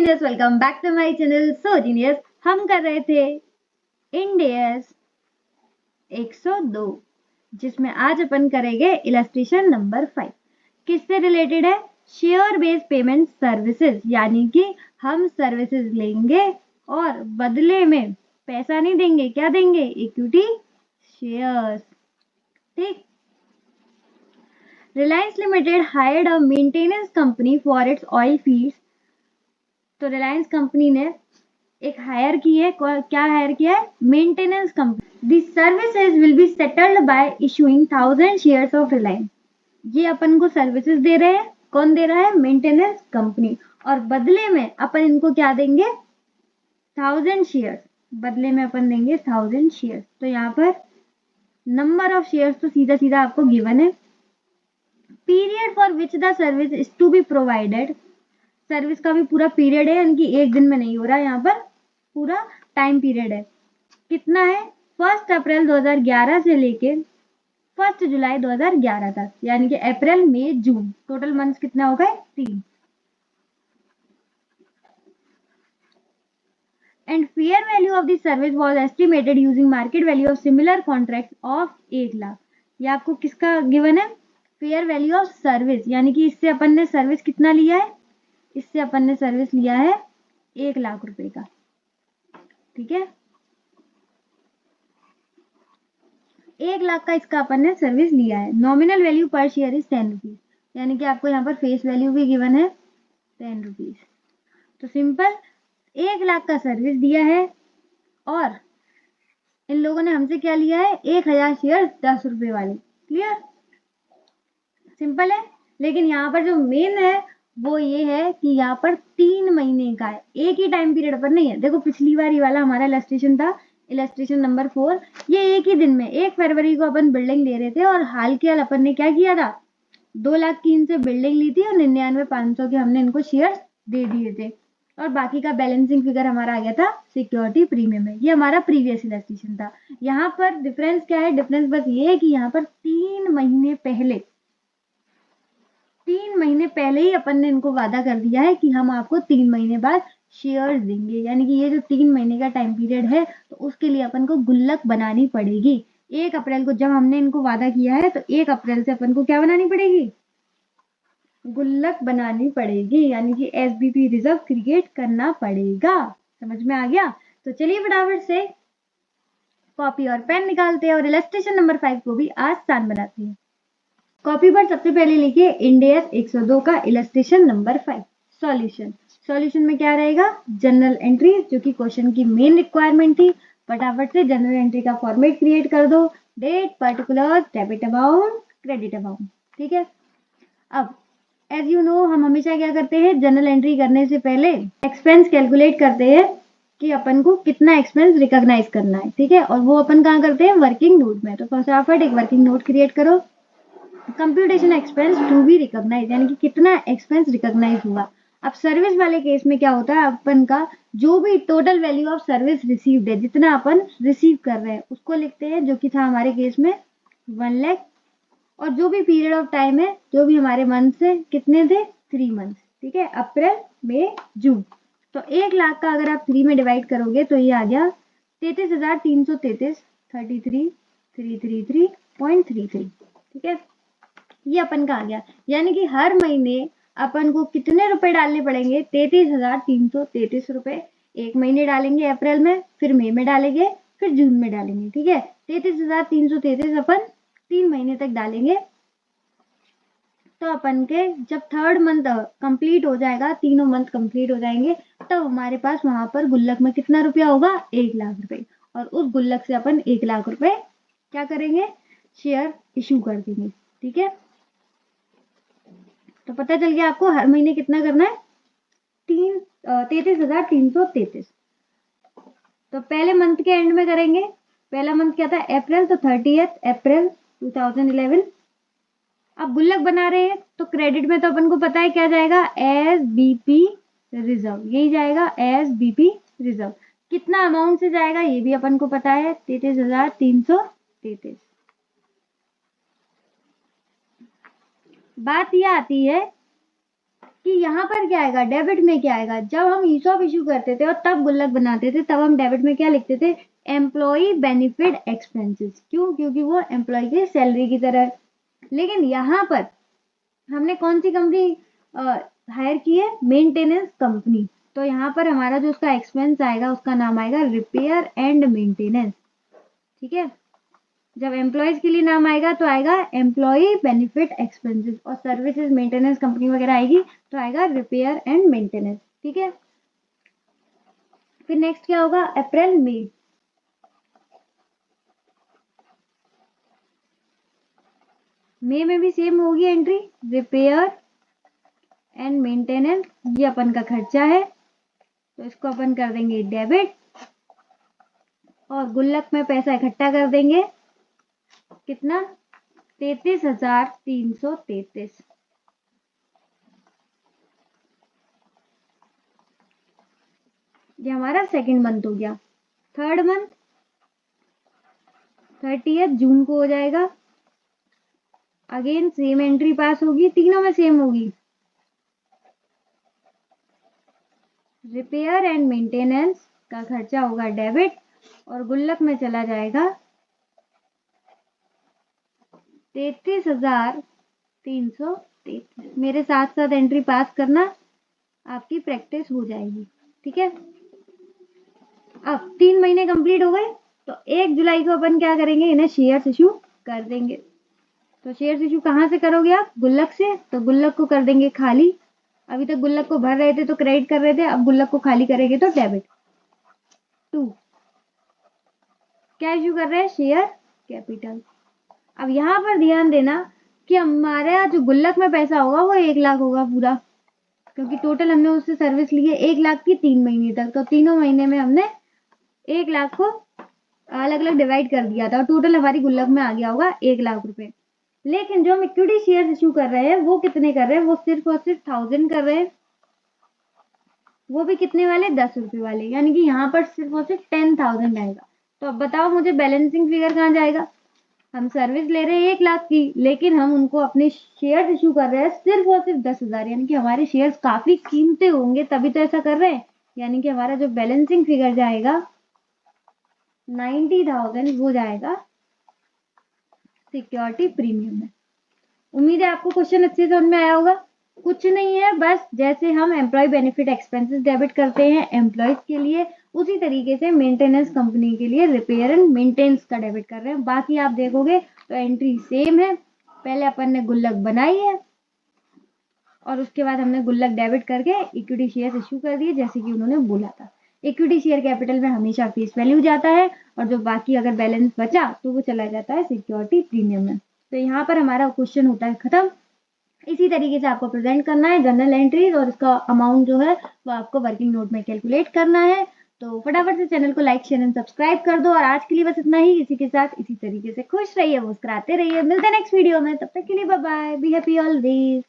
Genius, welcome back to my channel. So genius, हम कर रहे थे इंड एएस 102, जिसमें आज अपन करेंगे इलस्ट्रेशन नंबर 5। किससे रिलेटेड है? शेयर बेस्ड पेमेंट सर्विसेज, यानी कि हम सर्विसेज लेंगे और बदले में पैसा नहीं देंगे, क्या देंगे? Equity shares. ठीक। Reliance limited hired a maintenance company for its oil fields. तो रिलायंस कंपनी ने एक हायर की है, क्या हायर किया है? Maintenance company. This services will be settled bye issuing 1000 shares of Reliance. ये अपन को सर्विसेज दे रहे हैं, कौन दे रहा है? Maintenance company. और बदले में अपन इनको क्या देंगे? 1000 शेयर्स। बदले में अपन देंगे 1000 शेयर्स। तो यहाँ पर नंबर ऑफ शेयर्स तो सीधा सीधा आपको गिवन है। Period for which the service is to be provided. Service का भी पूरा पीरियड है, यानी कि एक दिन में नहीं हो रहा, यहाँ पर पूरा टाइम पीरियड है। कितना है? 1 अप्रैल 2011 से लेके 1 जुलाई 2011 तक, यानी कि अप्रैल मई जून, टोटल मंथ्स कितना हो गए? 3। And fair value of this service was estimated using market value of similar contract of 1 lakh. ये आपको किसका गिवन है? फेयर वैल्यू ऑफ सर्विस, यानी कि इससे अपन ने सर्विस कितना लिया है? इससे अपन ने सर्विस लिया है 1 लाख रुपए का। ठीक है, 1 लाख का इसका अपन ने सर्विस लिया है। नॉमिनल वैल्यू पर शेयर इज 10 रुपीज, यानी कि आपको यहाँ पर फेस वैल्यू भी गिवन है 10 रुपीज। तो सिंपल, 1 लाख का सर्विस दिया है और इन लोगों ने हमसे क्या लिया है? 1000 शेयर 10 रुपए वाले। क्लियर? सिंपल है। लेकिन यहाँ पर जो मेन है वो ये है कि यहाँ पर 3 महीने का है, एक ही टाइम पीरियड पर नहीं है। देखो पिछली बार ये वाला हमारा इलस्ट्रेशन था, इलस्ट्रेशन नंबर 4, ये एक ही दिन में 1 फरवरी को अपन बिल्डिंग ले रहे थे और हाल के हाल अपन ने क्या किया था? 2 लाख की इनसे बिल्डिंग ली थी और 99,500 के हमने इनको शेयर दे दिए थे और बाकी का बैलेंसिंग फिगर हमारा आ गया था सिक्योरिटी प्रीमियम में। ये हमारा प्रीवियस इलस्ट्रेशन था। यहाँ पर डिफरेंस क्या है? डिफरेंस बस ये है कि यहाँ पर 3 महीने पहले, 3 महीने पहले ही अपन ने इनको वादा कर दिया है कि हम आपको 3 महीने बाद शेयर्स देंगे, यानी कि ये जो 3 महीने का टाइम पीरियड है तो उसके लिए अपन को गुल्लक बनानी पड़ेगी। 1 अप्रैल को जब हमने इनको वादा किया है तो 1 अप्रैल से अपन को क्या बनानी पड़ेगी? गुल्लक बनानी पड़ेगी, यानी कि एसबीपी रिजर्व क्रिएट करना पड़ेगा। समझ में आ गया? तो चलिए फटाफट से कॉपी और पेन निकालते हैं और इलस्ट्रेशन नंबर 5 को भी आसान बनाते हैं। कॉपी पर सबसे पहले लिखिए इंड एएस 102 का इलस्ट्रेशन नंबर 5। सॉल्यूशन। सॉल्यूशन में क्या रहेगा? जनरल एंट्री, जो कि क्वेश्चन की मेन रिक्वायरमेंट थी। फटाफट से जनरल एंट्री का फॉर्मेट क्रिएट कर दो। Date, particular, debit amount, credit amount. ठीक है। अब एज यू नो, हम हमेशा क्या करते हैं? जनरल एंट्री करने से पहले एक्सपेंस कैलकुलेट करते हैं कि अपन को कितना एक्सपेंस रिकॉग्नाइज करना है। ठीक है, और वो अपन कहाँ करते हैं? वर्किंग नोट में। तो फटाफट एक वर्किंग नोट क्रिएट करो। Computation expense to be recognise, यानी कि कितना एक्सपेंस रिकॉग्नाइज हुआ। अब सर्विस वाले केस में क्या होता है? अपन का जो भी total value of service received है, जितना अपन रिसीव कर रहे हैं उसको लिखते हैं, जो कि था हमारे केस में 1 लाख। और जो भी पीरियड ऑफ टाइम है, जो भी हमारे मंथ है, कितने थे? 3 मंथ। ठीक है, अप्रैल मई जून। तो 1 लाख का अगर आप 3 में डिवाइड करोगे तो ये आ गया 33,333, 33,333.33। ठीक है, ये अपन का आ गया। यानी कि हर महीने अपन को कितने रुपए डालने पड़ेंगे? 33,333 रुपए। एक महीने डालेंगे अप्रैल में, फिर मई में डालेंगे, फिर जून में डालेंगे। ठीक है, 33,333 अपन 3 महीने तक डालेंगे। तो अपन के जब 3rd मंथ कंप्लीट हो जाएगा, तीनों मंथ कंप्लीट हो जाएंगे, तब हमारे पास वहां पर गुल्लक में कितना रुपया होगा? 1 लाख रुपए। और उस गुल्लक से अपन 1 लाख रुपए क्या करेंगे? शेयर इशू कर देंगे। ठीक है, तो पता चल गया आपको हर महीने कितना करना है? 33,333। तो पहले मंथ के एंड में करेंगे। पहला मंथ क्या था? अप्रैल, तो 30th अप्रैल 2011। अब गुल्लक बना रहे हैं तो क्रेडिट में तो अपन को पता है क्या जाएगा? S BP reserve. यही जाएगा एस बीपी रिजर्व। कितना अमाउंट से जाएगा ये भी अपन को पता है, 33,333। बात यह आती है कि यहाँ पर क्या आएगा, डेबिट में क्या आएगा। जब हम ईसॉप इशू करते थे और तब गुल्लक बनाते थे, तब हम डेबिट में क्या लिखते थे, एम्प्लॉय बेनिफिट एक्सपेंसेस। क्यों? क्योंकि वो एम्प्लॉय की सैलरी की तरह है। लेकिन यहाँ पर हमने कौन सी कंपनी हायर की है, मेंटेनेंस कंपनी। तो यहाँ पर हमारा जो उसका एक्सपेंस आएगा उसका नाम आएगा रिपेयर एंड मेंटेनेंस। ठीक है, जब एम्प्लॉयज के लिए नाम आएगा तो आएगा एम्प्लॉय बेनिफिट एक्सपेंसेस, और सर्विसेज मेंटेनेंस कंपनी वगैरह आएगी तो आएगा रिपेयर एंड मेंटेनेंस। ठीक है, फिर नेक्स्ट क्या होगा, अप्रैल मई। मई में भी सेम होगी एंट्री, रिपेयर एंड मेंटेनेंस, ये अपन का खर्चा है तो इसको अपन कर देंगे डेबिट, और गुल्लक में पैसा इकट्ठा कर देंगे, कितना, 33,333। ये हमारा सेकंड मंथ हो गया। थर्ड मंथ 30 जून को हो जाएगा। अगेन सेम एंट्री पास होगी, तीनों में सेम होगी, रिपेयर एंड मेंटेनेंस का खर्चा होगा डेबिट, और गुल्लक में चला जाएगा 33,333। मेरे साथ साथ एंट्री पास करना, आपकी प्रैक्टिस हो जाएगी। ठीक है, अब 3 महीने कंप्लीट हो गए, तो 1 जुलाई को अपन क्या करेंगे, इन्हें शेयर्स इशू कर देंगे। तो शेयर्स इशू कहाँ से करोगे आप, गुल्लक से। तो गुल्लक को कर देंगे खाली, अभी तक गुल्लक को भर रहे थे तो क्रेडिट कर रहे थे, अब गुल्लक को खाली करेंगे तो डेबिट। 2, क्या इशू कर रहे हैं, शेयर कैपिटल। अब यहाँ पर ध्यान देना कि हमारा जो गुल्लक में पैसा होगा वो 1 लाख होगा पूरा, क्योंकि टोटल हमने उससे सर्विस ली है 1 लाख की 3 महीने तक। तो तीनों महीने में हमने 1 लाख को अलग अलग डिवाइड कर दिया था, और टोटल हमारी गुल्लक में आ गया होगा 1 लाख रुपए। लेकिन जो हम इक्विटी शेयर इशू कर रहे हैं वो कितने कर रहे हैं, वो सिर्फ और सिर्फ 1000 कर रहे हैं, वो भी कितने वाले, 10 रुपए वाले, यानी कि यहाँ पर सिर्फ और सिर्फ 10,000 आएगा। तो अब बताओ मुझे बैलेंसिंग फिगर कहाँ जाएगा। हम सर्विस ले रहे हैं 1 लाख की, लेकिन हम उनको अपने शेयर इशू कर रहे हैं सिर्फ और सिर्फ 10,000, यानी कि हमारे शेयर्स काफी कीमती होंगे तभी तो ऐसा कर रहे हैं। यानी कि हमारा जो बैलेंसिंग फिगर जाएगा 90,000, वो जाएगा सिक्योरिटी प्रीमियम में। उम्मीद है आपको क्वेश्चन अच्छे से समझ में आया होगा। कुछ नहीं है, बस जैसे हम एम्प्लॉय बेनिफिट एक्सपेंसेस डेबिट करते हैं एम्प्लॉयज के लिए, उसी तरीके से मेंटेनेंस कंपनी के लिए रिपेयर एंड मेंटेनेंस का डेबिट कर रहे हैं। बाकी आप देखोगे तो एंट्री सेम है। पहले अपन ने गुल्लक बनाई है और उसके बाद हमने गुल्लक डेबिट करके इक्विटी शेयर इशू कर दिए, जैसे कि उन्होंने बोला था। इक्विटी शेयर कैपिटल में हमेशा फेस वैल्यू जाता है, और जो बाकी अगर बैलेंस बचा तो वो चला जाता है सिक्योरिटी प्रीमियम में। तो यहाँ पर हमारा क्वेश्चन होता है खत्म। इसी तरीके से आपको प्रेजेंट करना है जर्नल एंट्रीज, और इसका अमाउंट जो है वो आपको वर्किंग नोट में कैलकुलेट करना है। तो फटाफट से चैनल को लाइक शेयर एंड सब्सक्राइब कर दो, और आज के लिए बस इतना ही। इसी के साथ इसी तरीके से खुश रहिए, मुस्कुराते रहिए। मिलते हैं नेक्स्ट वीडियो में, तब तक के लिए bye bye, be happy always.